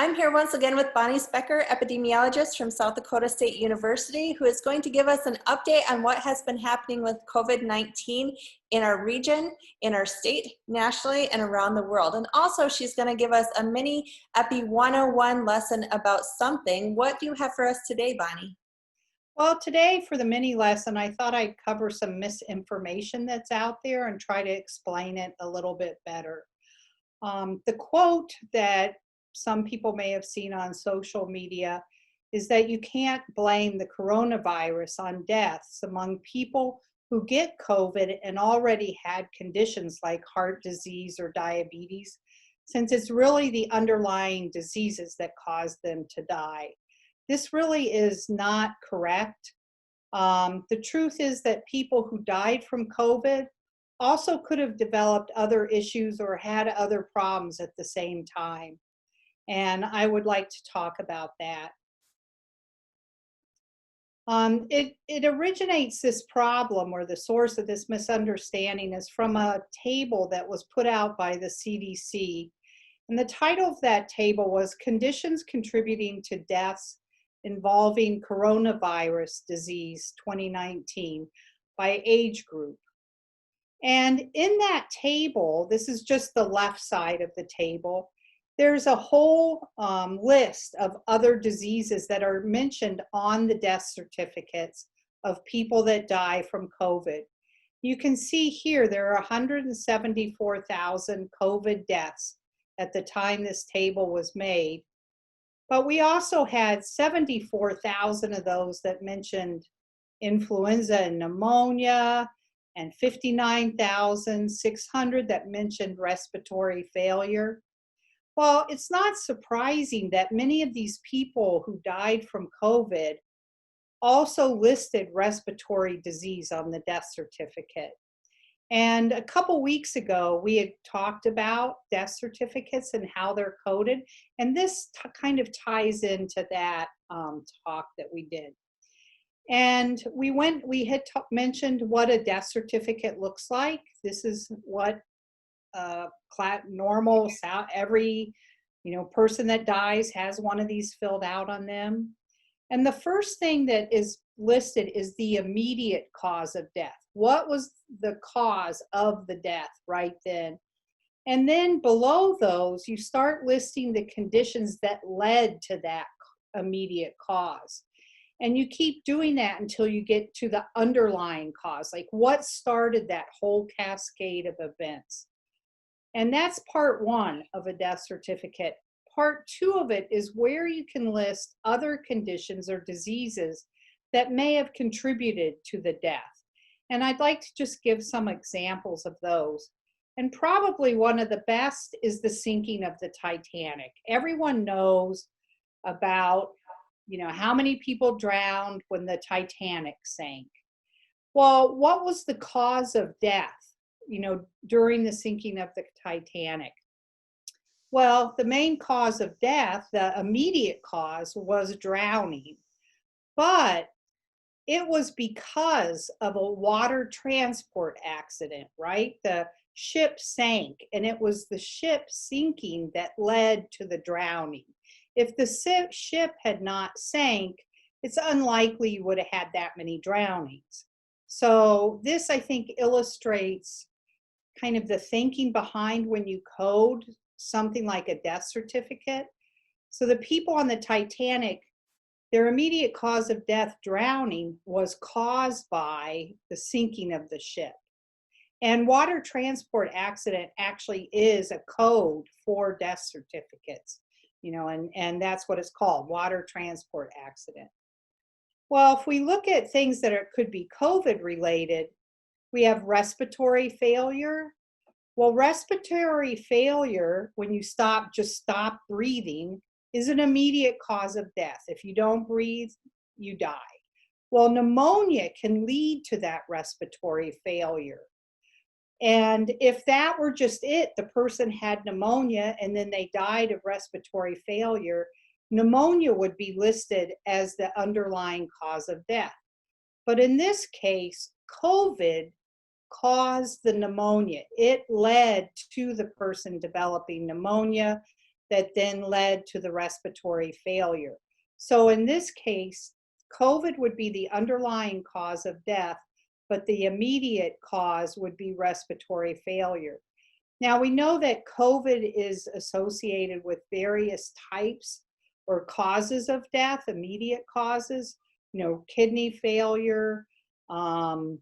I'm here once again with Bonny Specker, epidemiologist from South Dakota State University, who is going to give us an update on what has been happening with COVID-19 in our region, in our state, nationally, and around the world. And also, she's going to give us a mini Epi 101 lesson about something. What do you have for us today, Bonny? Well, today for the mini lesson, I thought I'd cover some misinformation that's out there and try to explain it a little bit better. The quote that some people may have seen on social media is that you can't blame the coronavirus on deaths among people who get COVID and already had conditions like heart disease or diabetes, since it's really the underlying diseases that cause them to die. This really is not correct. The truth is that people who died from COVID also could have developed other issues or had other problems at the same time. And I would like to talk about that. It originates, this problem, or the source of this misunderstanding is from a table that was put out by the CDC. And the title of that table was Conditions Contributing to Deaths Involving Coronavirus Disease 2019 by age group. And in that table, this is just the left side of the table, there's a whole list of other diseases that are mentioned on the death certificates of people that die from COVID. You can see here there are 174,000 COVID deaths at the time this table was made. But we also had 74,000 of those that mentioned influenza and pneumonia, and 59,600 that mentioned respiratory failure. Well, it's not surprising that many of these people who died from COVID also listed respiratory disease on the death certificate. And a couple weeks ago, we had talked about death certificates and how they're coded. And this kind of ties into that talk that we did. And we had mentioned what a death certificate looks like. This is what normal, every person that dies has one of these filled out on them. And the first thing that is listed is the immediate cause of death. What was the cause of the death right then? And then below those, you start listing the conditions that led to that immediate cause. And you keep doing that until you get to the underlying cause, like what started that whole cascade of events. And that's part one of a death certificate. Part two of it is where you can list other conditions or diseases that may have contributed to the death. And I'd like to just give some examples of those. And probably one of the best is the sinking of the Titanic. Everyone knows about, how many people drowned when the Titanic sank. Well, what was the cause of death, during the sinking of the Titanic? Well, the main cause of death, the immediate cause, was drowning. But it was because of a water transport accident, right? The ship sank, and it was the ship sinking that led to the drowning. If the ship had not sank, it's unlikely you would have had that many drownings. So this, I think, illustrates kind of the thinking behind when you code something like a death certificate. So the people on the Titanic, their immediate cause of death, drowning, was caused by the sinking of the ship. And water transport accident actually is a code for death certificates, and that's what it's called, water transport accident. Well, if we look at things that could be COVID related, we have respiratory failure. Well, respiratory failure, when you just stop breathing, is an immediate cause of death. If you don't breathe, you die. Well, pneumonia can lead to that respiratory failure. And if that were just it, the person had pneumonia and then they died of respiratory failure, pneumonia would be listed as the underlying cause of death. But in this case, COVID caused the pneumonia. It led to the person developing pneumonia. that then led to the respiratory failure. So in this case, COVID would be the underlying cause of death, but the immediate cause would be respiratory failure. Now we know that COVID is associated with various types or causes of death, immediate causes, kidney failure, the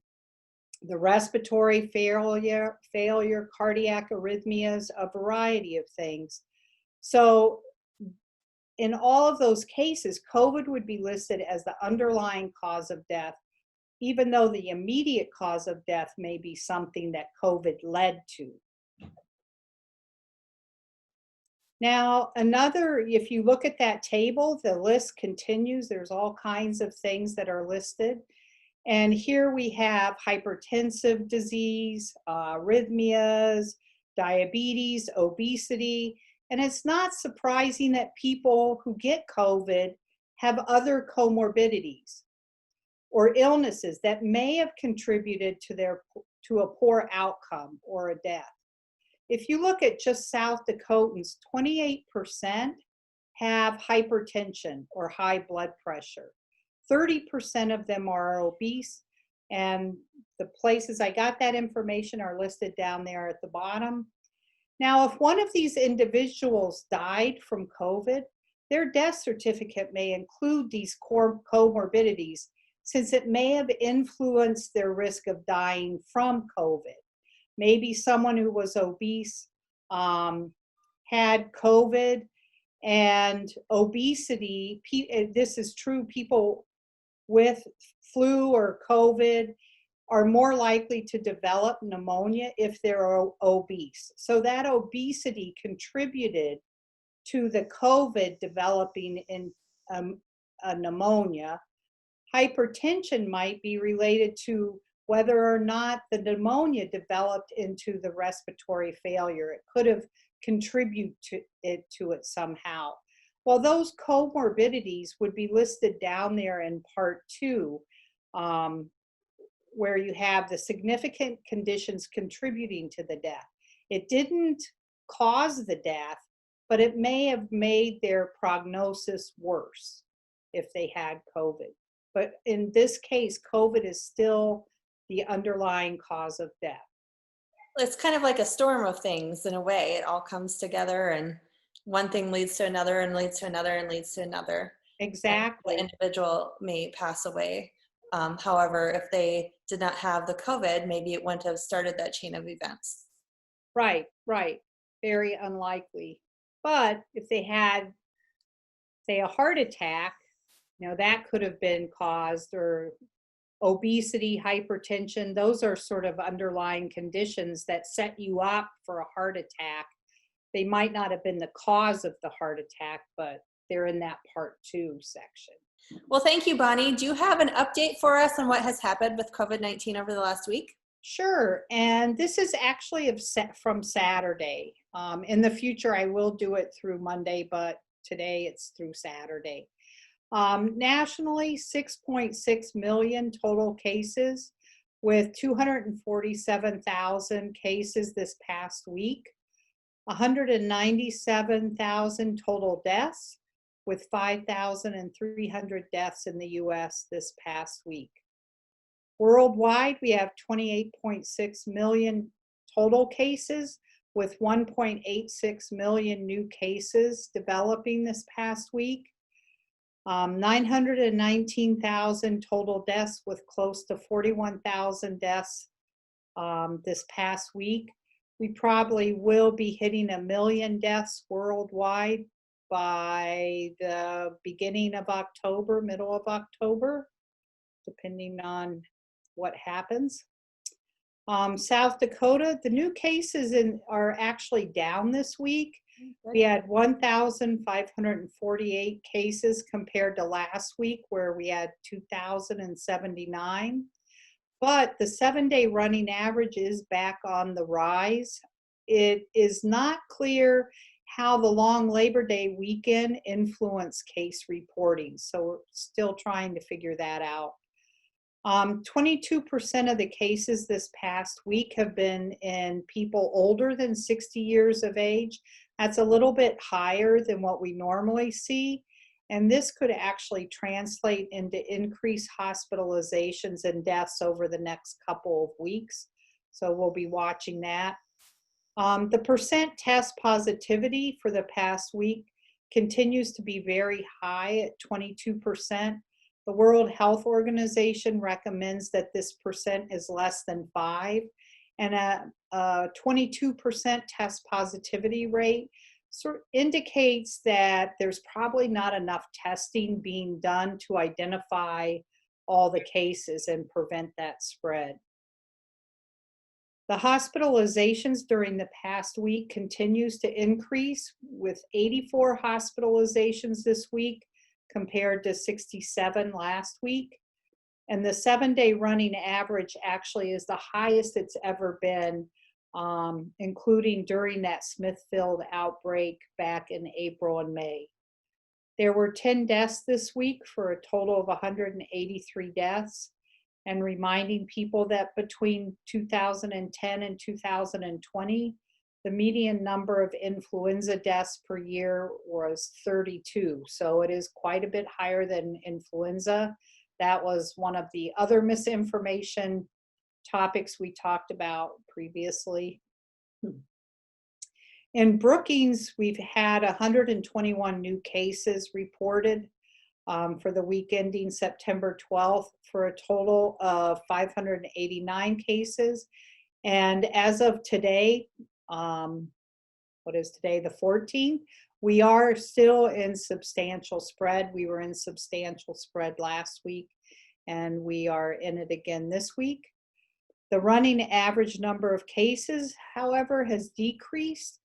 respiratory failure, cardiac arrhythmias, a variety of things. So in all of those cases, COVID would be listed as the underlying cause of death, even though the immediate cause of death may be something that COVID led to. Now, if you look at that table, the list continues. There's all kinds of things that are listed. And here we have hypertensive disease, arrhythmias, diabetes, obesity. And it's not surprising that people who get COVID have other comorbidities or illnesses that may have contributed to a poor outcome or a death. If you look at just South Dakotans, 28% have hypertension or high blood pressure. 30% of them are obese, and the places I got that information are listed down there at the bottom. Now, if one of these individuals died from COVID, their death certificate may include these comorbidities, since it may have influenced their risk of dying from COVID. Maybe someone who was obese had COVID, and obesity, this is true, people with flu or COVID are more likely to develop pneumonia if they're obese. So that obesity contributed to the COVID developing in a pneumonia. Hypertension might be related to whether or not the pneumonia developed into the respiratory failure. It could have contributed to it somehow. Well, those comorbidities would be listed down there in part 2, where you have the significant conditions contributing to the death. It didn't cause the death, but it may have made their prognosis worse if they had COVID. But in this case, COVID is still the underlying cause of death. It's kind of like a storm of things in a way. It all comes together, and one thing leads to another and leads to another and leads to another. Exactly. The individual may pass away. However, if they did not have the COVID, maybe it wouldn't have started that chain of events. Right. Very unlikely. But if they had, say, a heart attack, that could have been caused, or obesity, hypertension. Those are sort of underlying conditions that set you up for a heart attack. They might not have been the cause of the heart attack, but they're in that part 2 section. Well, thank you, Bonnie. Do you have an update for us on what has happened with COVID-19 over the last week? Sure. And this is actually from Saturday. In the future, I will do it through Monday, but today it's through Saturday. Nationally, 6.6 million total cases, with 247,000 cases this past week. 197,000 total deaths, with 5,300 deaths in the US this past week. Worldwide, we have 28.6 million total cases, with 1.86 million new cases developing this past week. 919,000 total deaths, with close to 41,000 deaths this past week. We probably will be hitting 1 million deaths worldwide by the beginning of October, middle of October, depending on what happens. South Dakota, the new cases are actually down this week. We had 1,548 cases compared to last week, where we had 2,079. But the 7-day running average is back on the rise. It is not clear how the long Labor Day weekend influenced case reporting, so we're still trying to figure that out. 22% of the cases this past week have been in people older than 60 years of age, That's a little bit higher than what we normally see, and this could actually translate into increased hospitalizations and deaths over the next couple of weeks. So we'll be watching that. The percent test positivity for the past week continues to be very high at 22%. The World Health Organization recommends that this percent is less than 5, and a 22% test positivity rate sort of indicates that there's probably not enough testing being done to identify all the cases and prevent that spread. The hospitalizations during the past week continues to increase, with 84 hospitalizations this week compared to 67 last week. And the 7-day running average actually is the highest it's ever been, including during that Smithfield outbreak back in April and May. There were 10 deaths this week for a total of 183 deaths. And reminding people that between 2010 and 2020, the median number of influenza deaths per year was 32. So it is quite a bit higher than influenza. That was one of the other misinformation topics we talked about previously. In Brookings, we've had 121 new cases reported for the week ending September 12th, for a total of 589 cases. And as of today, what is today, the 14th, we are still in substantial spread. We were in substantial spread last week, and we are in it again this week. The running average number of cases, however, has decreased.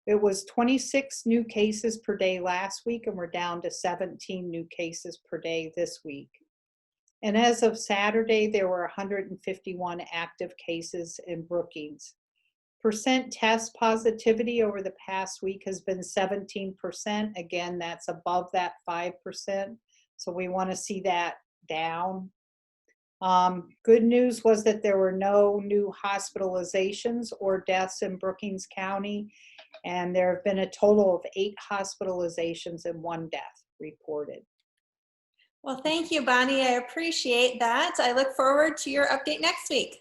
It was 26 new cases per day last week, and we're down to 17 new cases per day this week. And as of Saturday, there were 151 active cases in Brookings. Percent test positivity over the past week has been 17%. Again, that's above that 5%. So we want to see that down. Good news was that there were no new hospitalizations or deaths in Brookings County, and there have been a total of 8 hospitalizations and 1 death reported. Well, thank you, Bonnie. I appreciate that. I look forward to your update next week.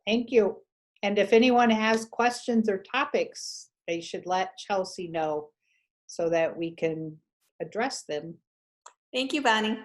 Thank you. And if anyone has questions or topics, they should let Chelsea know so that we can address them. Thank you, Bonnie.